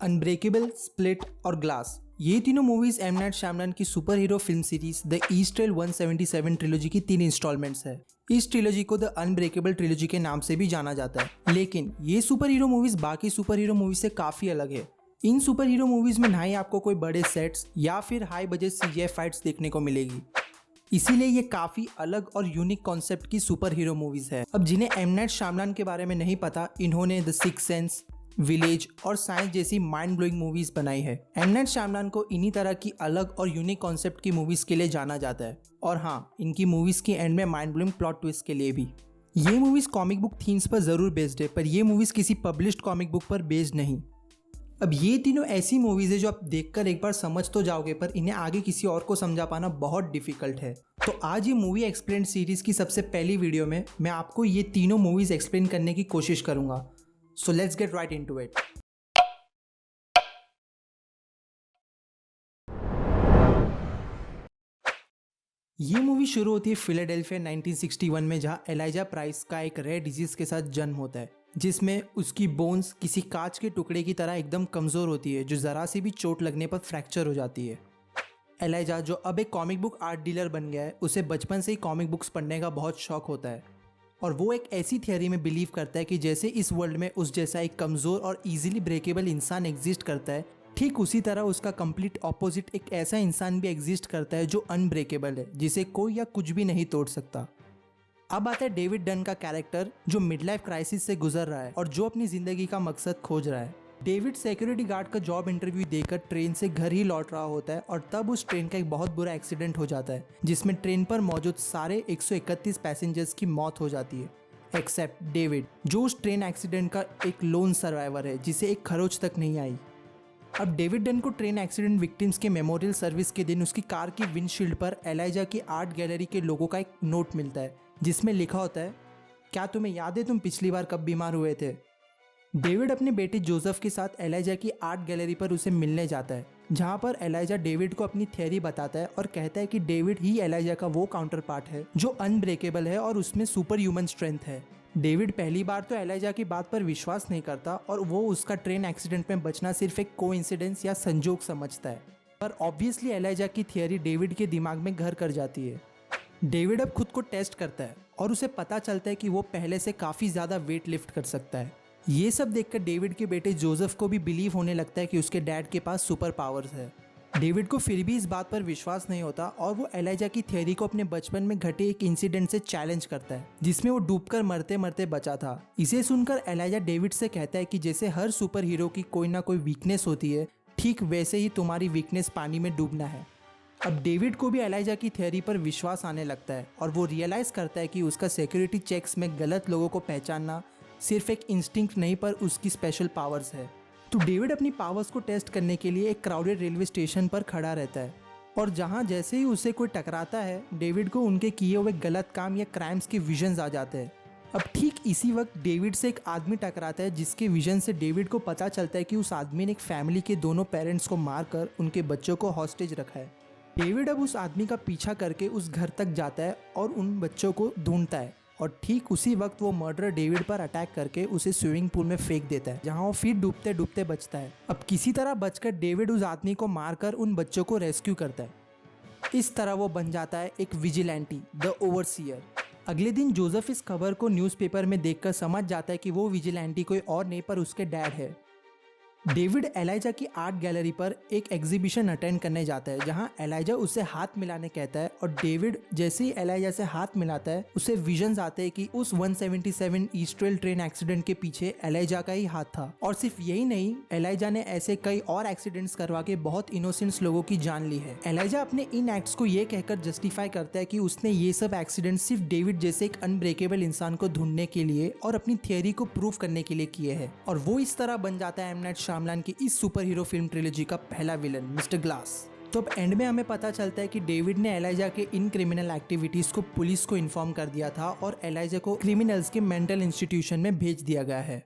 Unbreakable, split और glass, ये तीनों मूवीज एम नाइट श्यामलान की super hero film series the east trail 177 trilogy की 3 इंस्टॉलमेंट्स है। इस ट्रिलोजी को द अनब्रेकेबल ट्रिलोजी के नाम से भी जाना जाता है, लेकिन ये सुपर हीरो मूवीज बाकी सुपर हीरो मूवीज से काफी अलग है। इन सुपर हीरो मूवीज में ना ही आपको कोई बड़े सेट्स या फिर हाई बजट सीजीआई फाइट्स देखने को मिलेगी, इसीलिए ये काफी अलग और यूनिक कॉन्सेप्ट की सुपर हीरो मूवीज है। अब जिन्हें एम नाइट श्यामलान के बारे में नहीं पता, इन्होंने द सिक्स्थ सेंस, विलेज और साइंस जैसी माइंड ब्लोइंग मूवीज बनाई है। एम नाइट श्यामलान को इन्हीं तरह की अलग और यूनिक कॉन्सेप्ट की मूवीज के लिए जाना जाता है, और हाँ, इनकी मूवीज की एंड में माइंड ब्लोइंग प्लॉट ट्विस्ट के लिए भी। ये मूवीज कॉमिक बुक थीम्स पर जरूर बेस्ड है, पर ये मूवीज किसी पब्लिश्ड कॉमिक बुक पर बेस्ड नहीं। अब ये तीनों ऐसी मूवीज है जो आप देखकर एक बार समझ तो जाओगे, पर इन्हें आगे किसी और को समझा पाना बहुत डिफिकल्ट है। तो आज ये मूवी एक्सप्लेन सीरीज की सबसे पहली वीडियो में मैं आपको ये तीनों मूवीज एक्सप्लेन करने की कोशिश करूंगा। So let's get right into it. ये मूवी शुरू होती है फिलाडेल्फिया 1961 में, जहां एलाइजा प्राइस का एक रेयर डिजीज के साथ जन्म होता है, जिसमें उसकी बोन्स किसी कांच के टुकड़े की तरह एकदम कमजोर होती है, जो जरा सी भी चोट लगने पर फ्रैक्चर हो जाती है। एलाइजा, जो अब एक कॉमिक बुक आर्ट डीलर बन गया है, उसे बचपन से ही कॉमिक बुक्स पढ़ने का बहुत शौक होता है, और वो एक ऐसी थियरी में बिलीव करता है कि जैसे इस वर्ल्ड में उस जैसा एक कमजोर और इजीली ब्रेकेबल इंसान एग्जिस्ट करता है, ठीक उसी तरह उसका कंप्लीट ऑपोजिट एक ऐसा इंसान भी एग्जिस्ट करता है जो अनब्रेकेबल है, जिसे कोई या कुछ भी नहीं तोड़ सकता। अब आता है डेविड डन का कैरेक्टर, जो मिड लाइफ क्राइसिस से गुजर रहा है और जो अपनी जिंदगी का मकसद खोज रहा है। डेविड सिक्योरिटी गार्ड का जॉब इंटरव्यू देकर ट्रेन से घर ही लौट रहा होता है, और तब उस ट्रेन का एक बहुत बुरा एक्सीडेंट हो जाता है, जिसमें ट्रेन पर मौजूद सारे 131 पैसेंजर्स की मौत हो जाती है, एक्सेप्ट डेविड, जो उस ट्रेन एक्सीडेंट का एक लोन सर्वाइवर है, जिसे एक खरोच तक नहीं आई। अब डेविड डन को ट्रेन एक्सीडेंट विक्टिम्स के मेमोरियल सर्विस के दिन उसकी कार की विंडशील्ड पर एलाइजा की आर्ट गैलरी के लोगों का एक नोट मिलता है, जिसमें लिखा होता है, क्या तुम्हें याद है तुम पिछली बार कब बीमार हुए थे? डेविड अपने बेटे जोसेफ के साथ एलाइजा की आर्ट गैलरी पर उसे मिलने जाता है, जहां पर एलाइजा डेविड को अपनी थ्योरी बताता है और कहता है कि डेविड ही एलाइजा का वो काउंटर पार्ट है जो अनब्रेकेबल है और उसमें सुपर ह्यूमन स्ट्रेंथ है। डेविड पहली बार तो एलाइजा की बात पर विश्वास नहीं करता, और वो उसका ट्रेन एक्सीडेंट में बचना सिर्फ एक कोइंसिडेंस या संजोग समझता है, पर ऑब्वियसली एलाइजा की थियरी डेविड के दिमाग में घर कर जाती है। डेविड अब खुद को टेस्ट करता है और उसे पता चलता है कि वो पहले से काफ़ी ज़्यादा वेट लिफ्ट कर सकता है। ये सब देखकर डेविड के बेटे जोसेफ को भी बिलीव होने लगता है कि उसके डैड के पास सुपर पावर्स है। डेविड को फिर भी इस बात पर विश्वास नहीं होता, और वो एलाइजा की थियरी को अपने बचपन में घटे एक इंसिडेंट से चैलेंज करता है, जिसमें वो डूबकर मरते मरते बचा था। इसे सुनकर एलाइजा डेविड से कहता है कि जैसे हर सुपर हीरो की कोई ना कोई वीकनेस होती है, ठीक वैसे ही तुम्हारी वीकनेस पानी में डूबना है। अब डेविड को भी एलाइजा की थियरी पर विश्वास आने लगता है, और वो रियलाइज करता है कि उसका सिक्योरिटी चेक्स में गलत लोगों को पहचानना सिर्फ एक इंस्टिंक्ट नहीं, पर उसकी स्पेशल पावर्स है। तो डेविड अपनी पावर्स को टेस्ट करने के लिए एक क्राउडेड रेलवे स्टेशन पर खड़ा रहता है, और जहां जैसे ही उसे कोई टकराता है, डेविड को उनके किए हुए गलत काम या क्राइम्स के विजन्स आ जाते हैं। अब ठीक इसी वक्त डेविड से एक आदमी टकराता है, जिसके विजन से डेविड को पता चलता है कि उस आदमी ने एक फैमिली के दोनों पेरेंट्स को मारकर उनके बच्चों को हॉस्टेज रखा है। डेविड अब उस आदमी का पीछा करके उस घर तक जाता है और उन बच्चों को ढूंढता है, और ठीक उसी वक्त वो मर्डर डेविड पर अटैक करके उसे स्विमिंग पूल में फेंक देता है, जहां वो फिर डूबते डूबते बचता है। अब किसी तरह बचकर डेविड उस आदमी को मारकर उन बच्चों को रेस्क्यू करता है। इस तरह वो बन जाता है एक विजिलेंटी, द ओवरसीयर। अगले दिन जोसेफ इस खबर को न्यूज़पेपर में देखकर समझ जाता है कि वो विजिलेंटी कोई और नहीं, पर उसके डैड है। डेविड एलाइजा की आर्ट गैलरी पर एक एग्जीबिशन अटेंड करने जाता है, जहां एलाइजा उसे हाथ मिलाने कहता है, और डेविड जैसे ही एलाइजा से हाथ मिलाता है, उसे विजन्स आते हैं कि उस 177 ईस्ट ट्रेल ट्रेन एक्सीडेंट के पीछे एलाइजा का ही हाथ था। और सिर्फ यही नहीं, एलाइजा ने ऐसे कई और एक्सीडेंट्स करवा के बहुत इनोसेंट्स लोगों की जान ली है। एलाइजा अपने इन एक्ट्स को ये कहकर जस्टिफाई करता है कि उसने ये सब एक्सीडेंट सिर्फ डेविड जैसे एक अनब्रेकेबल इंसान को ढूंढने के लिए और अपनी थियरी को प्रूव करने के लिए किए हैं, और वो इस तरह बन जाता है एम नाइट श्यामलान की इस सुपर हीरो फिल्म ट्रिलॉजी का पहला विलन, मिस्टर ग्लास। तो अब एंड में हमें पता चलता है कि डेविड ने एलाइजा के इन क्रिमिनल एक्टिविटीज को पुलिस को इन्फॉर्म कर दिया था, और एलाइजा को क्रिमिनल्स के मेंटल इंस्टीट्यूशन में भेज दिया गया है।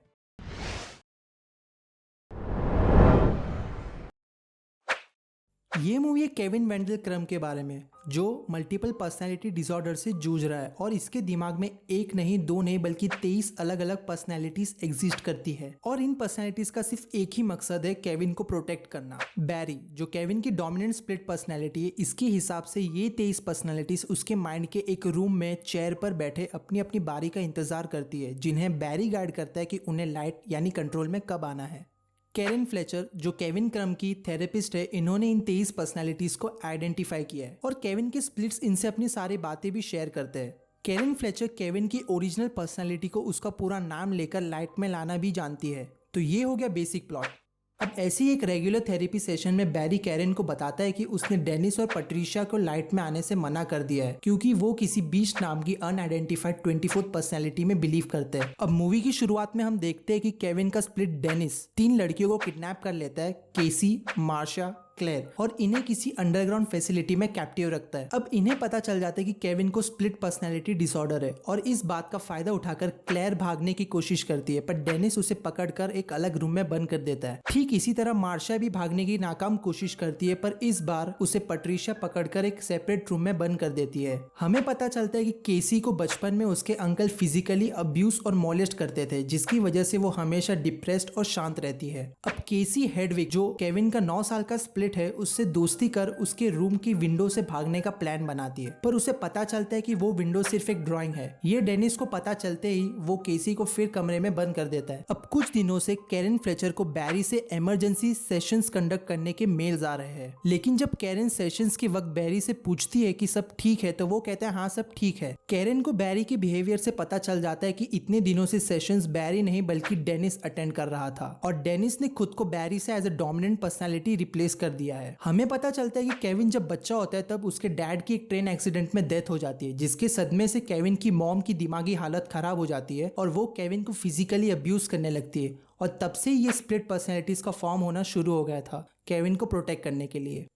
ये मूवी है केविन वेंडल क्रम के बारे में, जो मल्टीपल पर्सनैलिटी डिसऑर्डर से जूझ रहा है और इसके दिमाग में एक नहीं, दो नहीं, बल्कि 23 अलग अलग पर्सनैलिटीज एग्जिस्ट करती है और इन पर्सनैलिटीज का सिर्फ एक ही मकसद है, केविन को प्रोटेक्ट करना। बैरी, जो केविन की डोमिनेंट स्प्लिट पर्सनैलिटी है, इसके हिसाब से ये 23 पर्सनैलिटीज उसके माइंड के एक रूम में चेयर पर बैठे अपनी अपनी बारी का इंतजार करती है, जिन्हें बैरी गाइड करता है कि उन्हें लाइट यानी कंट्रोल में कब आना है। कैरेन फ्लेचर, जो केविन क्रम की थेरेपिस्ट है, इन्होंने इन 23 पर्सनालिटीज को आइडेंटिफाई किया है और केविन के स्प्लिट्स इनसे अपनी सारी बातें भी शेयर करते हैं। कैरेन फ्लेचर केविन की ओरिजिनल पर्सनालिटी को उसका पूरा नाम लेकर लाइट में लाना भी जानती है। तो ये हो गया बेसिक प्लॉट। अब ऐसी एक रेगुलर थेरेपी सेशन में बैरी कैरेन को बताता है कि उसने डेनिस और पट्रिशिया को लाइट में आने से मना कर दिया है, क्योंकि वो किसी बीस्ट नाम की अनआइडेंटिफाइड 24th पर्सनैलिटी में बिलीव करते हैं। अब मूवी की शुरुआत में हम देखते हैं कि केविन का स्प्लिट डेनिस 3 लड़कियों को किडनैप कर लेता है, केसी, मार्शा, क्लेयर, और इन्हें किसी अंडरग्राउंड फैसिलिटी में कैप्टिव रखता है। अब इन्हें पता चल जाता है कि केविन को स्प्लिट पर्सनैलिटी डिसऑर्डर है और इस बात का फायदा उठाकर क्लेयर भागने की कोशिश करती है, पर डेनिस उसे पकड़कर एक अलग रूम में बंद कर देता है। ठीक इसी तरह मार्शा भी भागने की नाकाम कोशिश करती है, पर इस बार उसे पट्रिशिया पकड़कर एक सेपरेट रूम में बंद कर देती है। हमें पता चलता है कि केसी को बचपन में उसके अंकल फिजिकली अब्यूज और मोलेस्ट करते थे, जिसकी वजह से वो हमेशा डिप्रेस्ड और शांत रहती है। अब केसी हेडविग, जो केविन का 9 साल का स्प्लिट है, उससे दोस्ती कर उसके रूम की विंडो से भागने का प्लान बनाती है, पर उसे पता चलता है कि वो विंडो सिर्फ एक ड्राइंग है। ये डेनिस को पता चलते ही वो केसी को फिर कमरे में बंद कर देता है। अब कुछ दिनों से कैरेन फ्लेचर को बैरी से इमरजेंसी सेशंस कंडक्ट करने के मेल्स आ रहे हैं, लेकिन जब कैरेन सेशंस के वक्त बैरी से पूछती है कि सब ठीक है, तो वो कहता है हाँ सब ठीक है। कैरेन को बैरी के बिहेवियर से पता चल जाता है कि इतने दिनों से सेशंस बैरी नहीं बल्कि डेनिस अटेंड कर रहा था और डेनिस ने खुद को बैरी से as a dominant personality replace कर दिया है। हमें पता चलता है कि केविन जब बच्चा होता है तब उसके डैड की एक ट्रेन एक्सीडेंट में डेथ हो जाती है, जिसके सदमे से केविन की मॉम की दिमागी हालत खराब हो जाती है और वो केविन को फिजिकली अब्यूज करने लगती है और तब से ये स्प्लिट पर्सनैलिटीज का फॉर्म होना शुरू हो गया था केविन को प्रोटेक्ट करने के लिए।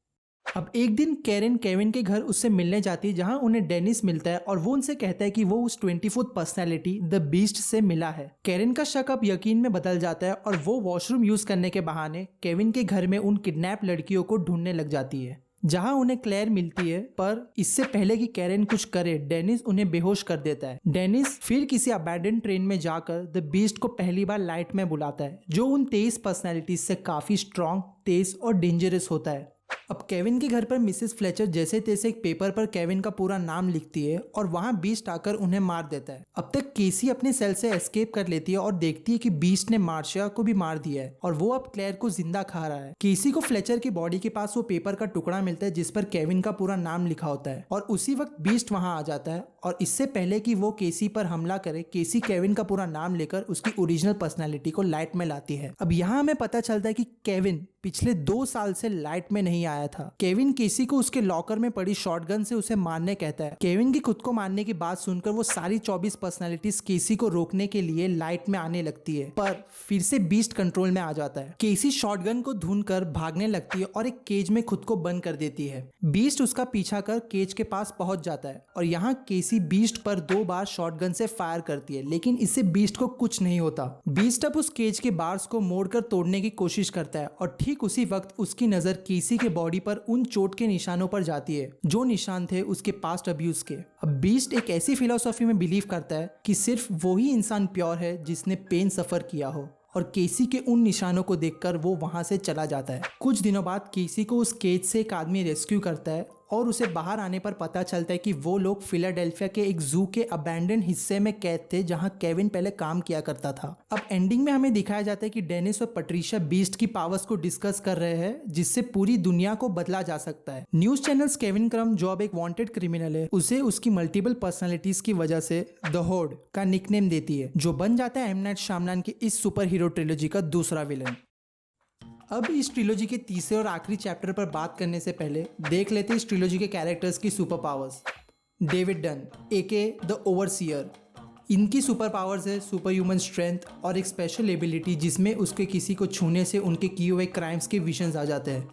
अब एक दिन कैरेन केविन के घर उससे मिलने जाती है, जहां उन्हें डेनिस मिलता है और वो उनसे कहता है कि वो उस 24th पर्सनैलिटी द बीस्ट से मिला है। कैरेन का शक अब यकीन में बदल जाता है और वो वॉशरूम यूज करने के बहाने केविन के घर में उन किडनैप लड़कियों को ढूंढने लग जाती है, जहां उन्हें क्लेयर मिलती है। पर इससे पहले कि कैरेन कुछ करे, डेनिस उन्हें बेहोश कर देता है। डेनिस फिर किसी अबैंडन ट्रेन में जाकर द बीस्ट को पहली बार लाइट में बुलाता है, जो उन 23 पर्सनैलिटीज से काफी स्ट्रॉन्ग, तेज और डेंजरस होता है। अब केविन के घर पर मिसेस फ्लेचर जैसे तैसे एक पेपर पर केविन का पूरा नाम लिखती है और वहां बीस्ट आकर उन्हें मार देता है। अब तक केसी अपने सेल से एस्केप कर लेती है और देखती है कि बीस्ट ने मार्शिया को भी मार दिया है और वो अब क्लेयर को जिंदा खा रहा है। केसी को फ्लेचर की बॉडी के पास वो पेपर का टुकड़ा मिलता है जिस पर केविन का पूरा नाम लिखा होता है और उसी वक्त बीस्ट वहां आ जाता है और इससे पहले कि वो केसी पर हमला करे, केसी केविन का पूरा नाम लेकर उसकी ओरिजिनल पर्सनैलिटी को लाइट में लाती है। अब यहाँ हमें पता चलता है कि केविन पिछले 2 साल से लाइट में नहीं आया था। केविन केसी को उसके लॉकर में पड़ी शॉटगन से उसे मारने कहता है। केविन की खुद को मारने की बात सुनकर वो सारी 24 पर्सनैलिटीज केसी को रोकने के लिए लाइट में आने लगती है, पर फिर से बीस्ट कंट्रोल में आ जाता है। केसी शॉटगन को ढूंढकर भागने लगती है और एक केज में खुद को बंद कर देती है। बीस्ट उसका पीछा कर केज के पास पहुंच जाता है और यहाँ केसी बीस्ट पर 2 बार शॉटगन से फायर करती है, लेकिन इससे बीस्ट को कुछ नहीं होता। बीस्ट अब उस केज के बार्स को मोड़कर तोड़ने की कोशिश करता है और ठीक उसी वक्त उसकी नजर केसी के बॉडी पर उन चोट के निशानों पर जाती है जो निशान थे उसके पास्ट अब्यूज के। अब बीस्ट एक ऐसी फिलॉसफी में बिलीव करता है कि सिर्फ वो ही इंसान प्योर है जिसने पेन सफर किया हो और केसी के उन निशानों को देखकर वो वहां से चला जाता है। कुछ दिनों बाद केसी को उस केज से एक आदमी रेस्क्यू करता है और उसे बाहर आने पर पता चलता है कि वो लोग फिलाडेल्फिया के एक जू के अबैंडन हिस्से में कैद थे जहां केविन पहले काम किया करता था। अब एंडिंग में हमें दिखाया जाता है कि डेनिस और पट्रिशिया बीस्ट की पावर्स को डिस्कस कर रहे हैं जिससे पूरी दुनिया को बदला जा सकता है। न्यूज चैनल्स केविन क्रम, जो अब एक वांटेड क्रिमिनल है, उसे उसकी मल्टीपल पर्सनैलिटीज की वजह से द होड का निकनेम देती है, जो बन जाता है एम नाइट श्यामलान की इस सुपर हीरो ट्रिलॉजी का दूसरा विलन। अब इस ट्रिलॉजी के तीसरे और आखिरी चैप्टर पर बात करने से पहले देख लेते हैं इस ट्रिलॉजी के कैरेक्टर्स की super powers. David Dunn aka the overseer, इनकी सुपर पावर्स है सुपर ह्यूमन स्ट्रेंथ और एक स्पेशल एबिलिटी जिसमें उसके किसी को छूने से उनके किए हुए क्राइम्स के विजन्स आ जाते हैं।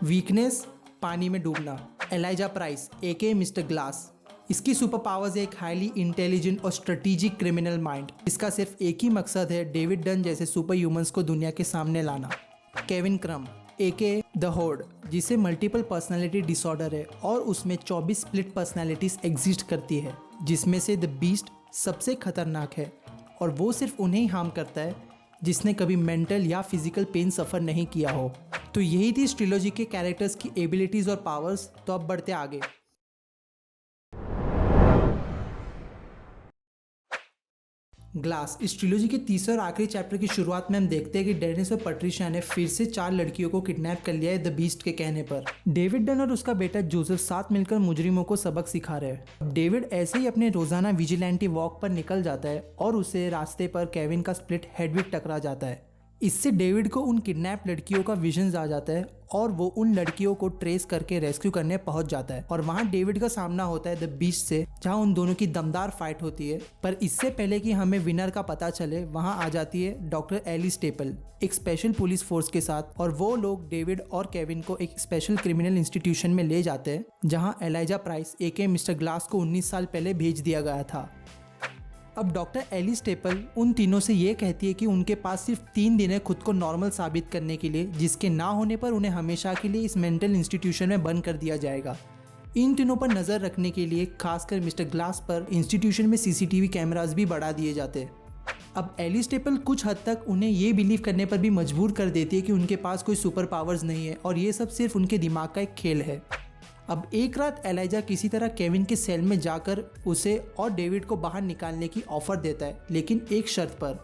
वीकनेस, पानी में डूबना। एलाइजा प्राइस एके मिस्टर ग्लास, इसकी सुपर पावर्स है एक हाईली इंटेलिजेंट और स्ट्रेटेजिक क्रिमिनल माइंड। इसका सिर्फ एक ही मकसद है डेविड डन जैसे सुपर ह्यूमंस को दुनिया के सामने लाना। केविन क्रम एके द द होड, जिसे मल्टीपल पर्सनालिटी डिसऑर्डर है और उसमें 24 स्प्लिट पर्सनालिटीज एग्जिस्ट करती है, जिसमें से द बीस्ट सबसे खतरनाक है और वो सिर्फ उन्हें ही हार्म करता है जिसने कभी मेंटल या फिजिकल पेन सफ़र नहीं किया हो। तो यही थी इस ट्रिलॉजी के कैरेक्टर्स की एबिलिटीज़ और पावर्स। तो अब बढ़ते आगे। ग्लास इस ट्रिलॉजी के तीसरे और आखिरी चैप्टर की शुरुआत में हम देखते हैं कि डेनिस और पट्रिशिया ने फिर से 4 लड़कियों को किडनैप कर लिया है द बीस्ट के कहने पर। डेविड डन और उसका बेटा जोसेफ साथ मिलकर मुजरिमों को सबक सिखा रहे हैं। डेविड ऐसे ही अपने रोजाना विजिलेंटी वॉक पर निकल जाता है और उसे रास्ते पर केविन का स्प्लिट हेडविक टकरा जाता है। इससे डेविड को उन किडनैप लड़कियों का विजन आ जाता है और वो उन लड़कियों को ट्रेस करके रेस्क्यू करने पहुंच जाता है और वहां डेविड का सामना होता है द बीस्ट से, जहां उन दोनों की दमदार फाइट होती है। पर इससे पहले कि हमें विनर का पता चले, वहां आ जाती है डॉक्टर एली स्टेपल एक स्पेशल पुलिस फोर्स के साथ और वो लोग डेविड और केविन को एक स्पेशल क्रिमिनल इंस्टीट्यूशन में ले जाते हैं, जहाँ एलाइजा प्राइस एके मिस्टर ग्लास को 19 साल पहले भेज दिया गया था। अब डॉक्टर एली स्टेपल उन तीनों से ये कहती है कि उनके पास सिर्फ 3 दिन है खुद को नॉर्मल साबित करने के लिए, जिसके ना होने पर उन्हें हमेशा के लिए इस मेंटल इंस्टीट्यूशन में बंद कर दिया जाएगा। इन तीनों पर नज़र रखने के लिए खासकर मिस्टर ग्लास पर इंस्टीट्यूशन में सीसीटीवी कैमरास भी बढ़ा दिए जाते हैं। अब एली स्टेपल कुछ हद तक उन्हें ये बिलीव करने पर भी मजबूर कर देती है कि उनके पास कोई सुपर पावर्स नहीं है और ये सब सिर्फ उनके दिमाग का एक खेल है। अब एक रात एलाइजा किसी तरह केविन के सेल में जाकर उसे और डेविड को बाहर निकालने की ऑफर देता है, लेकिन एक शर्त पर,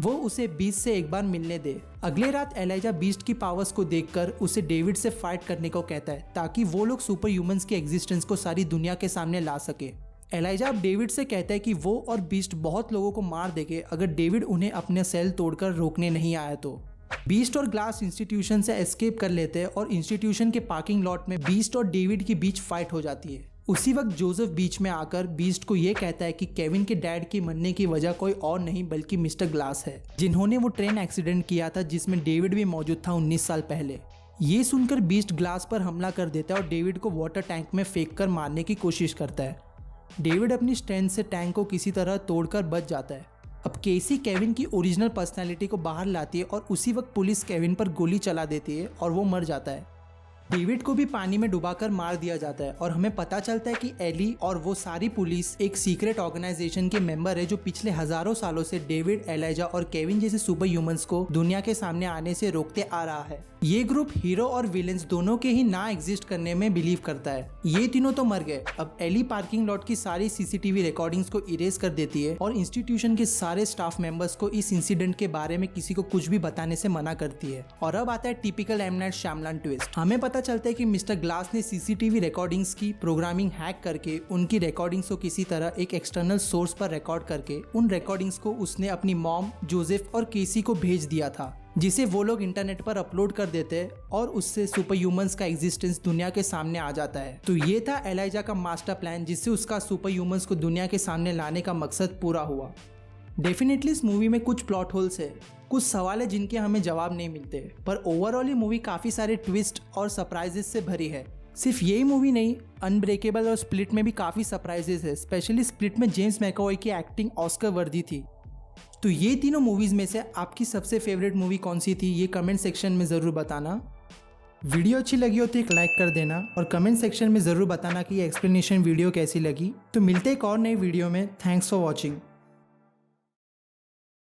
वो उसे बीस्ट से एक बार मिलने दे। अगले रात एलाइजा बीस्ट की पावर्स को देखकर उसे डेविड से फाइट करने को कहता है ताकि वो लोग सुपर ह्यूमंस की एग्जिस्टेंस को सारी दुनिया के सामने ला सके। एलाइजा अब डेविड से कहता है कि वो और बीस्ट बहुत लोगों को मार देंगे अगर डेविड उन्हें अपने सेल तोड़कर रोकने नहीं आया तो। बीस्ट और ग्लास इंस्टीट्यूशन से एस्केप कर लेते हैं और इंस्टीट्यूशन के पार्किंग लॉट में बीस्ट और डेविड की बीच फाइट हो जाती है। उसी वक्त जोसेफ बीच में आकर बीस्ट को यह कहता है कि केविन के डैड के मरने की वजह कोई और नहीं बल्कि मिस्टर ग्लास है, जिन्होंने वो ट्रेन एक्सीडेंट किया था जिसमें डेविड भी मौजूद था 19 साल पहले। ये सुनकर बीस्ट ग्लास पर हमला कर देता है और डेविड को वाटर टैंक में फेंक कर मारने की कोशिश करता है। डेविड अपनी स्ट्रेंथ से टैंक को किसी तरह तोड़कर बच जाता है। अब केसी केविन की ओरिजिनल पर्सनालिटी को बाहर लाती है और उसी वक्त पुलिस केविन पर गोली चला देती है और वो मर जाता है। डेविड को भी पानी में डुबाकर मार दिया जाता है और हमें पता चलता है कि एली और वो सारी पुलिस एक सीक्रेट ऑर्गेनाइजेशन के मेंबर है जो पिछले हजारों सालों से डेविड, एलाइजा और केविन जैसे सुपर ह्यूमंस को दुनिया के सामने आने से रोकते आ रहा है। ये ग्रुप हीरो और विलेंस दोनों के ही ना एग्जिस्ट करने में बिलीव करता है। ये तीनों तो मर गए। अब एली पार्किंग लॉट की सारी सीसीटीवी रिकॉर्डिंग्स को इरेज कर देती है और इंस्टीट्यूशन के सारे स्टाफ मेंबर्स को इस इंसिडेंट के बारे में किसी को कुछ भी बताने से मना करती है। और अब आता है typical M night Shyamalan twist. हमें पता चलता है कि मिस्टर ग्लास ने सीसीटीवी रिकॉर्डिंग्स की प्रोग्रामिंग हैक करके उनकी रिकॉर्डिंग्स को किसी तरह एक एक्सटर्नल सोर्स पर रिकॉर्ड करके उन रिकॉर्डिंग्स को उसने अपनी मॉम, जोसेफ और केसी को भेज दिया था, जिसे वो लोग इंटरनेट पर अपलोड कर देते हैं और उससे सुपर ह्यूमंस का एग्जिस्टेंस दुनिया के सामने आ जाता है। तो ये था एलाइजा का मास्टर प्लान, जिससे उसका सुपर ह्यूमंस को दुनिया के सामने लाने का मकसद पूरा हुआ। डेफिनेटली इस मूवी में कुछ प्लॉट होल्स है, कुछ सवाल है जिनके हमें जवाब नहीं मिलते, पर ओवरऑल ये मूवी काफ़ी सारे ट्विस्ट और सरप्राइजेस से भरी है। सिर्फ यही मूवी नहीं, अनब्रेकेबल और स्प्लिट में भी काफ़ी सरप्राइजेस है। स्पेशली स्प्लिट में जेम्स मैकअवॉय की एक्टिंग ऑस्कर वर्दी थी। तो ये तीनों मूवीज़ में से आपकी सबसे फेवरेट मूवी कौन सी थी, ये कमेंट सेक्शन में ज़रूर बताना। वीडियो अच्छी लगी हो तो एक लाइक कर देना और कमेंट सेक्शन में ज़रूर बताना कि ये एक्सप्लेनेशन वीडियो कैसी लगी। तो मिलते एक और नई वीडियो में। Thanks for watching.